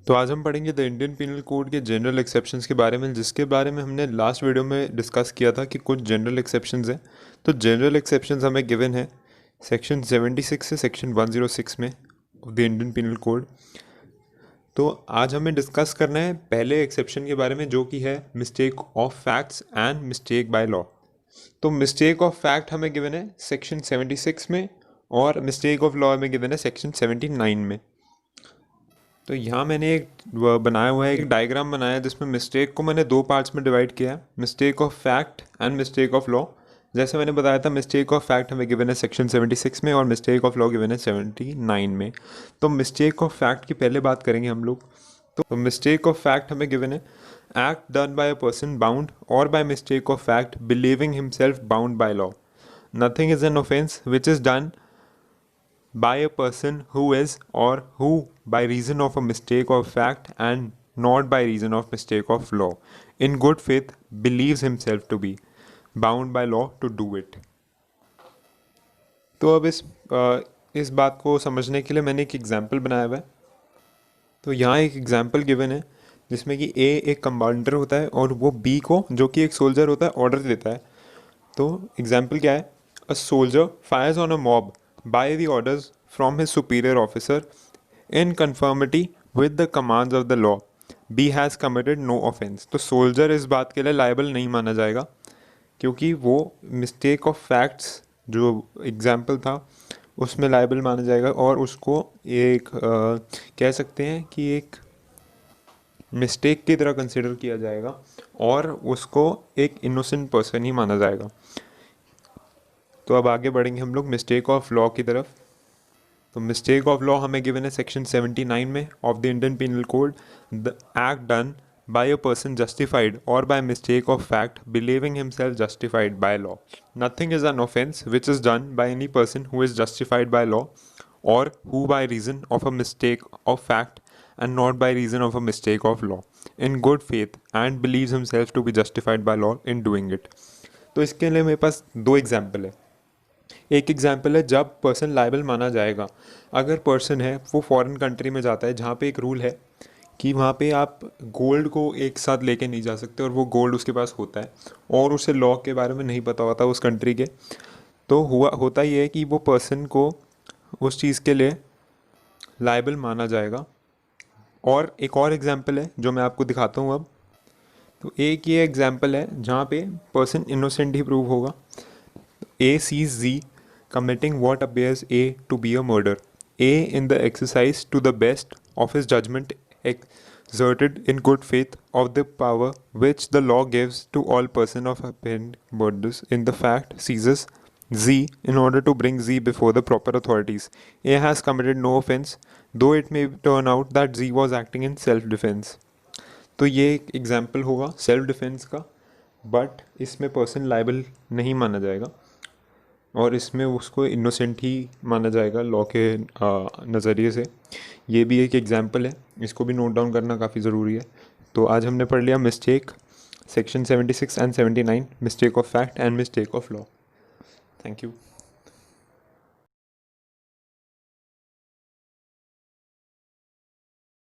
तो आज हम पढ़ेंगे द इंडियन पिनल कोड के जनरल एक्सेप्शंस के बारे में, जिसके बारे में हमने लास्ट वीडियो में डिस्कस किया था कि कुछ जनरल एक्सेप्शंस हैं। तो जनरल एक्सेप्शंस हमें गिवन है सेक्शन 76 से सेक्शन 106 में of the Indian penal code. तो आज हमें डिस्कस करना है पहले एक्सेप्शन के बारे में, जो कि है mistake of facts and mistake by law. तो मिस्टेक ऑफ फैक्ट हमें गिवन है सेक्शन 76 में और मिस्टेक ऑफ लॉ में गिवन है सेक्शन 79 में। तो यहाँ मैंने एक बनाया हुआ है, एक डायग्राम बनाया है जिसमें मिस्टेक को मैंने दो पार्ट्स में डिवाइड किया है, mistake of fact and mistake of law. जैसे मैंने बताया था, मिस्टेक ऑफ फैक्ट हमें गिवन है सेक्शन 76 में और मिस्टेक ऑफ लॉ गिवन है 79 में। तो मिस्टेक ऑफ फैक्ट की पहले बात करेंगे हम लोग। तो मिस्टेक ऑफ फैक्ट हमें गिवन है act done by a person bound और by mistake of fact believing himself bound by law. Nothing is an offence which is done by a person who is or who by reason of a mistake of fact and not by reason of mistake of law in good faith believes himself to be bound by law to do it। तो अब इस बात को समझने के लिए मैंने एक एग्जांपल बनाया हुआ है। तो यहाँ एक एग्जांपल गिवन है जिसमें कि ए एक कमांडर होता है और वो बी को, जो कि एक सोल्जर होता है, ऑर्डर देता है। तो एग्जांपल क्या है? A soldier fires on a mob by the orders from his superior officer in conformity with the commands of the law. B has committed no offense। तो सोल्जर इस बात के लिए लायबल नहीं माना जाएगा क्योंकि वो मिस्टेक ऑफ फैक्ट्स जो एग्जाम्पल था उसमें लायबल माना जाएगा और उसको एक कह सकते हैं कि एक मिस्टेक की तरह कंसिडर किया जाएगा और उसको एक इनोसेंट पर्सन ही माना जाएगा। तो अब आगे बढ़ेंगे हम लोग मिस्टेक ऑफ लॉ की तरफ। तो मिस्टेक ऑफ लॉ हमें गिवन है सेक्शन 79 में of the Indian penal code. The act done by a person justified और by mistake of fact believing himself justified by law. Nothing is an offence which is done by any person who is justified by law और who by reason of a mistake of fact and not by reason of a mistake of law in good faith and believes himself to be justified by law in doing it। तो इसके लिए मेरे पास दो example है। एक example है जब person liable माना जाएगा अगर पर्सन है वो फॉरेन कंट्री में जाता है जहाँ पे एक रूल है कि वहाँ पे आप गोल्ड को एक साथ लेके नहीं जा सकते और वो गोल्ड उसके पास होता है और उसे लॉ के बारे में नहीं पता होता उस कंट्री के। तो होता ये है कि वो पर्सन को उस चीज़ के लिए लायबल माना जाएगा। और एक और एग्जाम्पल है जो मैं आपको दिखाता हूँ अब। तो एक ये एग्जाम्पल है जहाँ पे पर्सन इनोसेंट ही प्रूव होगा। A sees Z committing what appears A to be a murder. A, in the exercise to the best of his judgment exerted in good faith of the power which the law gives to all person of apparent murders, in the fact seizes Z in order to bring Z before the proper authorities. A has committed no offense, though it may turn out that Z was acting in self-defense। तो ये एक example होगा self defence का, but इसमें person liable नहीं माना जाएगा और इसमें उसको इनोसेंट ही माना जाएगा लॉ के नज़रिए से। ये भी एक एग्जाम्पल है, इसको भी नोट डाउन करना काफ़ी ज़रूरी है। तो आज हमने पढ़ लिया mistake section 76 and 79, mistake of fact and mistake of law. Thank you.